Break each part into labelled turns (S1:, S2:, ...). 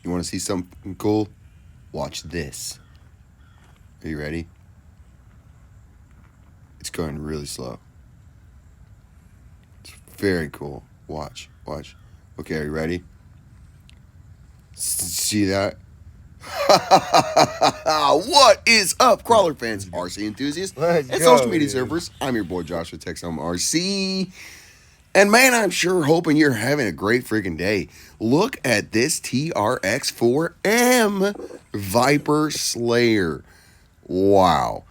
S1: You want to see something cool? Watch this. Are you ready? It's going really slow. It's very cool. Watch. Okay, are you ready? See that? What is up, crawler fans, RC enthusiasts, and social media surfers? I'm your boy Josh with TRX4M RC. And man, I'm sure hoping you're having a great freaking day. Look at this TRX4M Viper Slayer. Wow.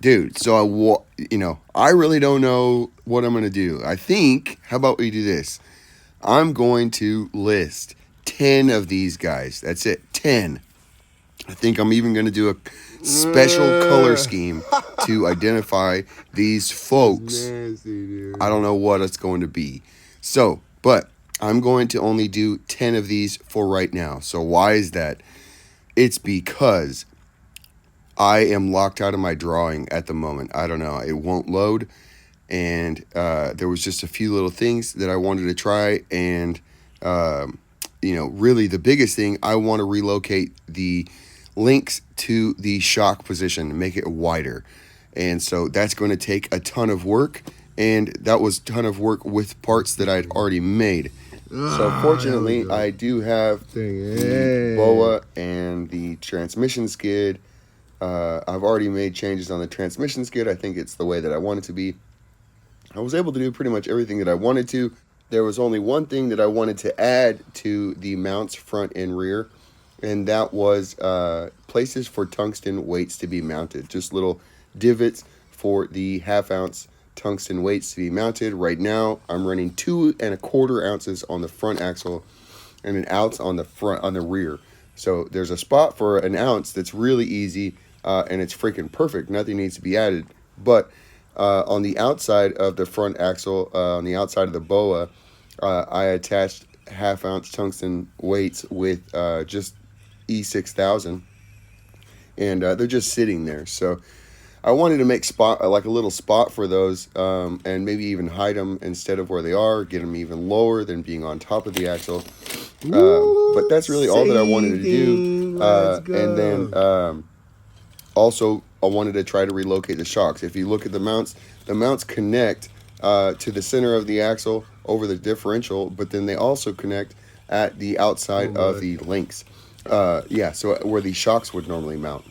S1: Dude, so I really don't know what I'm going to do. I think, how about we do this? I'm going to list 10 of these guys. That's it, 10. I think I'm even going to do a special color scheme to identify these folks. Nasty, I don't know what it's going to be. So, but I'm going to only do 10 of these for right now. So why is that? It's because I am locked out of my drawing at the moment. I don't know. It won't load. And there was just a few little things that I wanted to try. And, really the biggest thing, I want to relocate the links to the shock position and make it wider. And so that's going to take a ton of work. And that was a ton of work with parts that I'd already made. So fortunately, I do have the BOA and the transmission skid. I've already made changes on the transmission skid. I think it's the way that I want it to be. I was able to do pretty much everything that I wanted to. There was only one thing that I wanted to add to the mounts front and rear, and that was places for tungsten weights to be mounted. Just little divots for the 1/2 ounce tungsten weights to be mounted. Right now, I'm running 2 1/4 ounces on the front axle and 1 ounce on the rear. So there's a spot for 1 ounce that's really easy, and it's freaking perfect. Nothing needs to be added. But on the outside of the front axle, on the outside of the BOA, I attached 1/2 ounce tungsten weights with just E6000, and they're just sitting there. So I wanted to make like a little spot for those, and maybe even hide them instead of where they are, get them even lower than being on top of the axle. But that's really all that I wanted to do. And then also I wanted to try to relocate the shocks. If you look at the mounts connect to the center of the axle over the differential, but then they also connect at the outside of the links. So where the shocks would normally mount.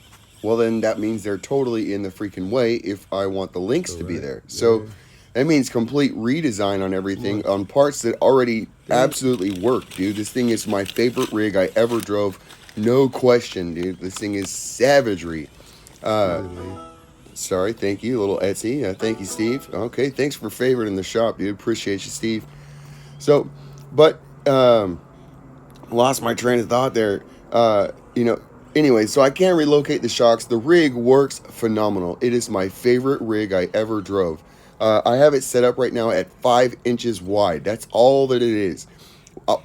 S1: Well, then that means they're totally in the freaking way if I want the links to be there. So that means complete redesign on everything, on parts that already absolutely work, dude. This thing is my favorite rig I ever drove. No question, dude. This thing is savagery. Sorry, thank you, little Etsy. Thank you, Steve. Okay, thanks for favoriting the shop, dude. Appreciate you, Steve. So, but lost my train of thought there. Anyway, so I can't relocate the shocks. The rig works phenomenal. It is my favorite rig I ever drove. I have it set up right now at 5 inches wide. That's all that it is.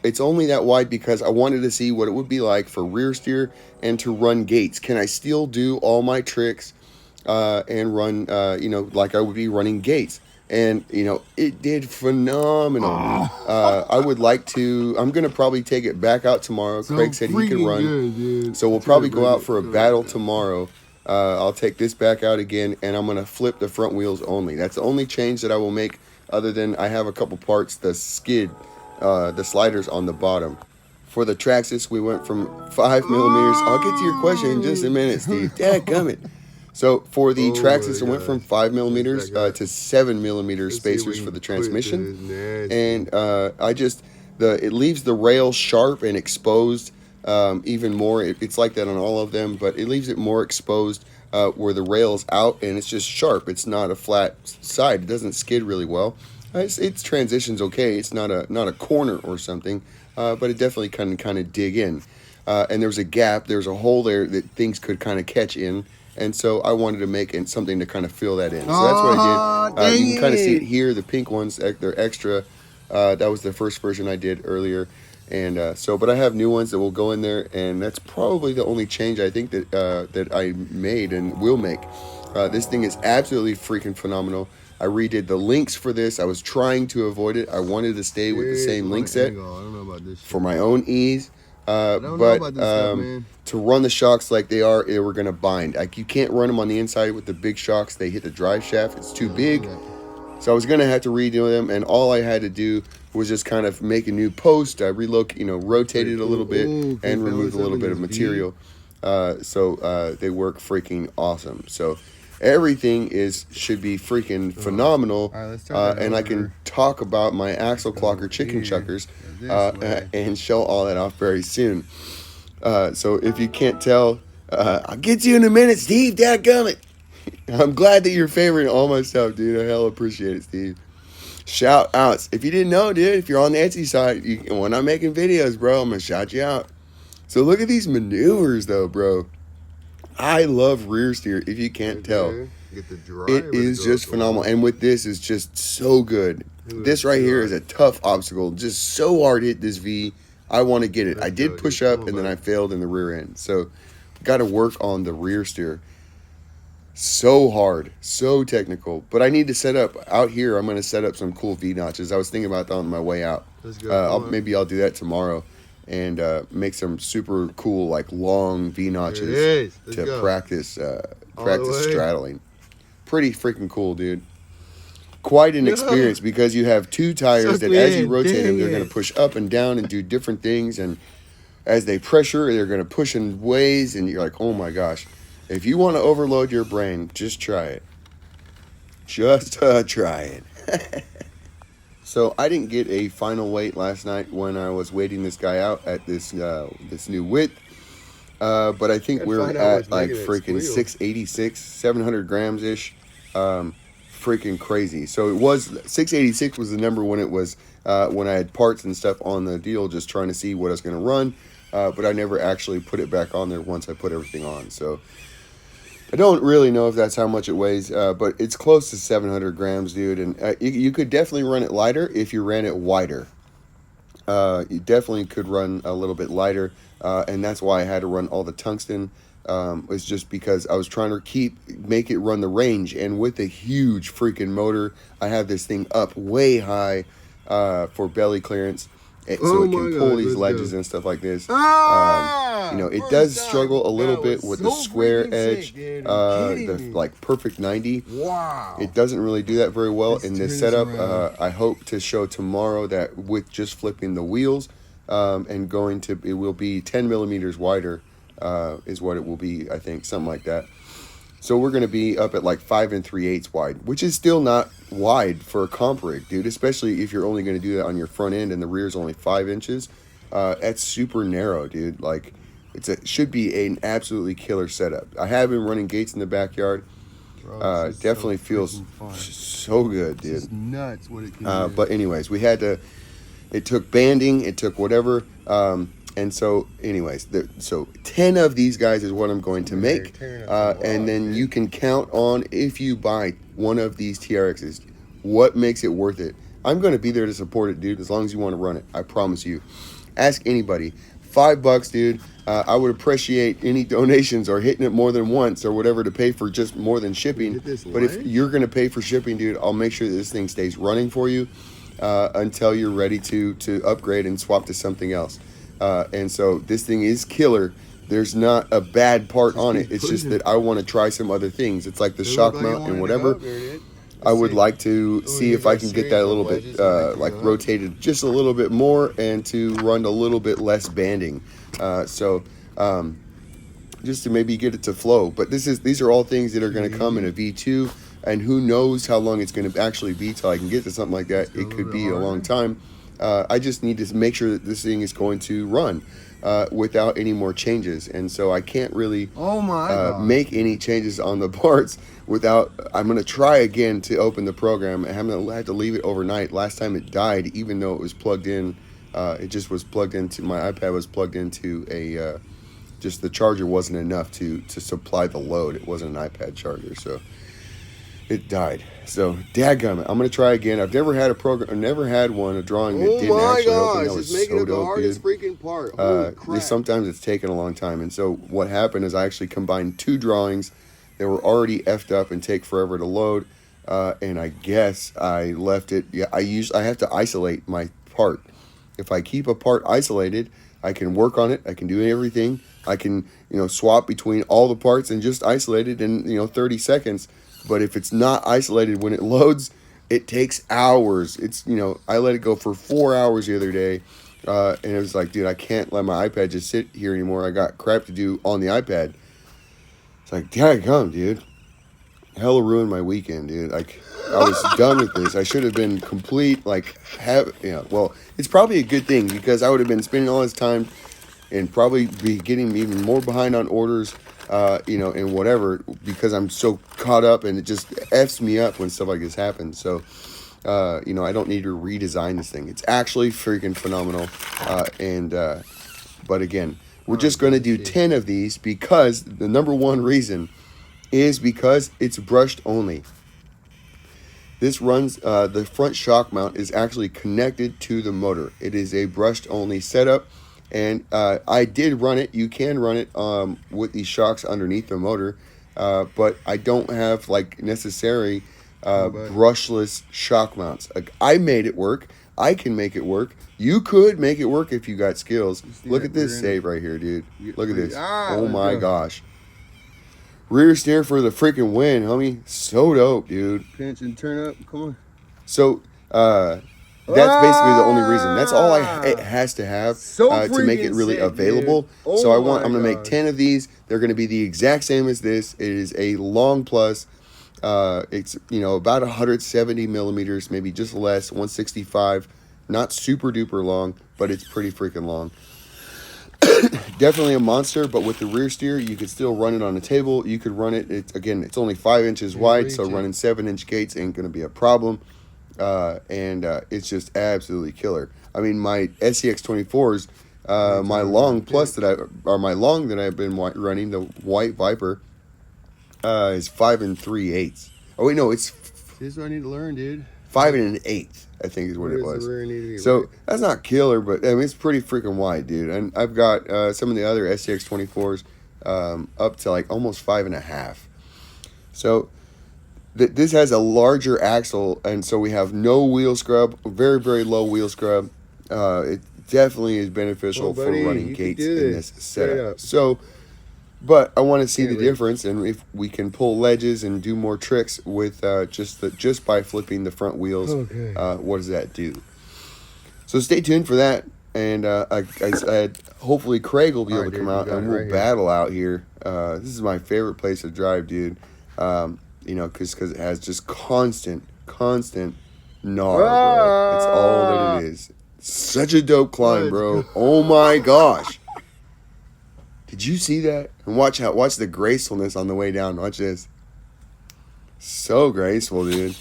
S1: It's only that wide because I wanted to see what it would be like for rear steer and to run gates. Can I still do all my tricks and run, like I would be running gates? And, it did phenomenal. I would like to, I'm going to probably take it back out tomorrow. Craig said he could run. Good, so we'll probably go out for a battle tomorrow. I'll take this back out again, and I'm going to flip the front wheels only. That's the only change that I will make, other than I have a couple parts, the skid, the sliders on the bottom. For the Traxxas, we went from 5 millimeters. I'll get to your question in just a minute, Steve. Dadgummit. So for the Traxxas, it went from 5 millimeters to 7 millimeter spacers for the transmission, and it leaves the rail sharp and exposed even more. It's like that on all of them, but it leaves it more exposed where the rail's out and it's just sharp. It's not a flat side. It doesn't skid really well. Its transition's okay. It's not a corner or something, but it definitely can kind of dig in. And there's a gap. There's a hole there that things could kind of catch in. And so I wanted to make something to kind of fill that in. So that's what I did. You can kind of see it here. The pink ones, they're extra. That was the first version I did earlier. And but I have new ones that will go in there. And that's probably the only change I think that I made and will make. This thing is absolutely freaking phenomenal. I redid the links for this. I was trying to avoid it. I wanted to stay with the same link set for my own ease. but to run the shocks like they were going to bind. Like, you can't run them on the inside with the big shocks. They hit the drive shaft. It's too big. So I was going to have to redo them, and all I had to do was just kind of make a new post. I rotated a little bit and removed a little bit of material. So they work freaking awesome. So everything should be freaking phenomenal. And I can talk about my axle clocker chicken chuckers and show all that off very soon. So if you can't tell, I'll get to you in a minute, Steve. Dadgummit. I'm glad that you're favoring all my stuff, dude. I hell appreciate it, Steve. Shout outs. If you didn't know, dude, if you're on the Etsy side, when I'm making videos, bro, I'm going to shout you out. So look at these maneuvers, though, bro. I love rear steer, if you can't tell. It is just phenomenal. And with this, it's just so good. This right here is a tough obstacle. Just so hard to hit this V. I want to get it. I did push up, and then I failed in the rear end. So got to work on the rear steer. So hard, so technical, but I need to set up out here. I'm going to set up some cool V notches. I was thinking about that on my way out. Maybe I'll do that tomorrow and make some super cool, like, long V notches to practice straddling. Pretty freaking cool, dude. Quite an experience because you have two tires that as you rotate them, they're going to push up and down and do different things, and as they pressure, they're going to push in ways, and you're like, oh my gosh. If you want to overload your brain, just try it. Just try it. So I didn't get a final weight last night when I was weighting this guy out at this new width. But I think we're at like freaking 686, 700 grams-ish. Freaking crazy. So it was 686 was the number when it was when I had parts and stuff on the deal, just trying to see what I was going to run. But I never actually put it back on there once I put everything on. So I don't really know if that's how much it weighs, but it's close to 700 grams, dude. And you could definitely run it lighter if you ran it wider. You definitely could run a little bit lighter, and that's why I had to run all the tungsten. It's just because I was trying to make it run the range. And with a huge freaking motor, I have this thing up way high for belly clearance. So it can pull these ledges and stuff like this. It does struggle a little bit with the square edge, the like perfect 90.
S2: Wow.
S1: It doesn't really do that very well in this setup. I hope to show tomorrow that with just flipping the wheels and it will be 10 millimeters wider is what it will be, I think, something like that. So we're going to be up at like 5 3/8 wide, which is still not wide for a comp rig, dude, especially if you're only going to do that on your front end and the rear is only 5 inches. That's super narrow, dude. Like, should be an absolutely killer setup. I have been running gates in the backyard. Definitely feels so good, dude.
S2: It's nuts what it can do.
S1: But anyways, it took banding, it took whatever. And so, anyways, so 10 of these guys is what I'm going to make. And then you can count on, if you buy one of these TRXs, what makes it worth it. I'm going to be there to support it, dude, as long as you want to run it. I promise you. Ask anybody. $5, dude. I would appreciate any donations or hitting it more than once or whatever to pay for just more than shipping. But if you're going to pay for shipping, dude, I'll make sure that this thing stays running for you until you're ready to upgrade and swap to something else. And so this thing is killer. There's not a bad part on it. It's just that I want to try some other things. It's like the shock mount and whatever. I would like to see if I can get that a little bit like rotated just a little bit more and to run a little bit less banding. Just to maybe get it to flow. But these are all things that are going to come in a V2, and who knows how long it's going to actually be till I can get to something like that. It could be a long time. I just need to make sure that this thing is going to run without any more changes. And so I can't really make any changes on the parts without... I'm going to try again to open the program. I'm going to have to leave it overnight. Last time it died, even though it was plugged in. It just was plugged into... My iPad was plugged into a... just the charger wasn't enough to supply the load. It wasn't an iPad charger, so... It died. So, dadgummit, I'm going to try again. I've never had a drawing that didn't actually open. That was so dope, dude.
S2: Freaking part. Holy crap.
S1: Sometimes it's taken a long time. And so what happened is I actually combined 2 drawings that were already effed up and take forever to load. And I guess I left it. Yeah, I have to isolate my part. If I keep a part isolated, I can work on it. I can do everything. I can, swap between all the parts and just isolate it in, 30 seconds. But if it's not isolated when it loads, it takes hours. It's, I let it go for 4 hours the other day. And it was like, dude, I can't let my iPad just sit here anymore. I got crap to do on the iPad. It's like, daggum, dude. Hella ruined my weekend, dude. Like, I was done with this. I should have been complete, well, it's probably a good thing because I would have been spending all this time and probably be getting even more behind on orders, and whatever, because I'm so caught up and it just F's me up when stuff like this happens. So, I don't need to redesign this thing. It's actually freaking phenomenal. But again, we're just going to do 10 of these because the number one reason is because it's brushed only. This runs, the front shock mount is actually connected to the motor. It is a brushed only setup. And I did run it. You can run it with these shocks underneath the motor. But I don't have necessary brushless shock mounts. Like, I made it work. I can make it work. You could make it work if you got skills. Look at this save right here, dude. Look at this. Oh my gosh. Rear steer for the freaking win, homie. So dope, dude.
S2: Pinch and turn up. Come on.
S1: So, that's basically the only reason. That's all it has to have to make it really available. So I'm going to make 10 of these. They're going to be the exact same as this. It is a long plus. It's, about 170 millimeters, maybe just less, 165. Not super duper long, but it's pretty freaking long. Definitely a monster, but with the rear steer, you could still run it on a table. You could run it. It's only 5 inches wide, so running 7-inch gates ain't going to be a problem. And it's just absolutely killer. I mean, my SCX24s, my long plus my long that I've been running, the White Viper, is 5 3/8. Oh wait, no, it's.
S2: This is what I need to learn, dude.
S1: 5 1/8, I think is what it was. So that's not killer, but I mean it's pretty freaking wide, dude. And I've got some of the other SCX24s up to almost 5.5. So this has a larger axle, and so we have no wheel scrub, very very low wheel scrub. It definitely is beneficial for running gates in this setup. So. But I want to see the difference, and if we can pull ledges and do more tricks with just by flipping the front wheels, what does that do? So stay tuned for that, and I said hopefully Craig will be able to come out and we'll battle out here. This is my favorite place to drive, dude. Because it has just constant gnar, bro. That's all that it is. Such a dope climb, bro. Oh my gosh. Did you see that? And watch the gracefulness on the way down. Watch this. So graceful, dude.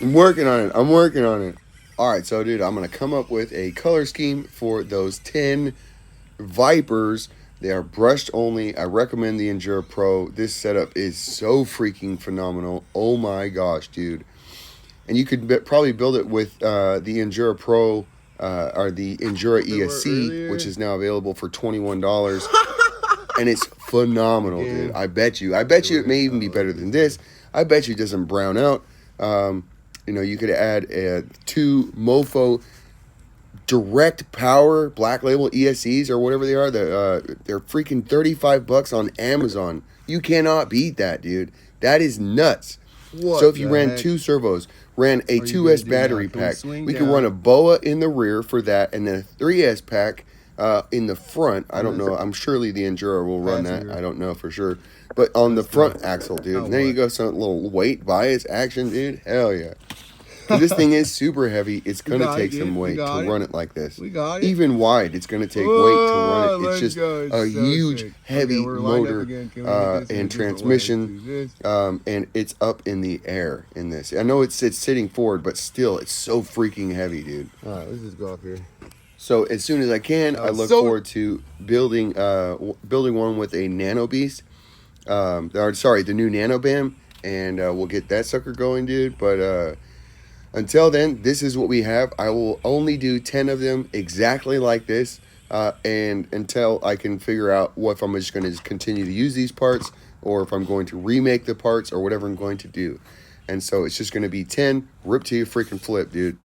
S1: I'm working on it. All right, so dude, I'm gonna come up with a color scheme for those 10 Vipers. They are brushed only. I recommend the Endura Pro. This setup is so freaking phenomenal. Oh my gosh, dude. And you could probably build it with the Endura Pro. Or the Endura ESC, which is now available for $21, and it's phenomenal, dude. I bet you it may even be better than this. I bet you it doesn't brown out. You could add 2 MOFO direct power black label ESCs or whatever they are. They're freaking $35 on Amazon. You cannot beat that, dude. That is nuts. So if you ran 2 servos, ran a 2S battery pack, we can run a BOA in the rear for that, and then a 3S pack in the front. I don't know. I'm surely the Enduro will run that. I don't know for sure. But on the front axle, dude. And there you go. Some little weight bias action, dude. Hell yeah. This thing is super heavy. It's going to take some weight to run it like this. Even wide, it's going to take weight to run it. It's just a huge, heavy motor and transmission, and it's up in the air in this. I know it's sitting forward, but still, it's so freaking heavy, dude.
S2: All right, let's just go up here.
S1: So as soon as I can, I look forward to building one with a Nano Beast. The new Nano Bam, and we'll get that sucker going, dude. But until then, this is what we have. I will only do 10 of them exactly like this, and until I can figure out if I'm just going to continue to use these parts, or if I'm going to remake the parts, or whatever I'm going to do. And so it's just going to be 10, rip to your freaking flip, dude.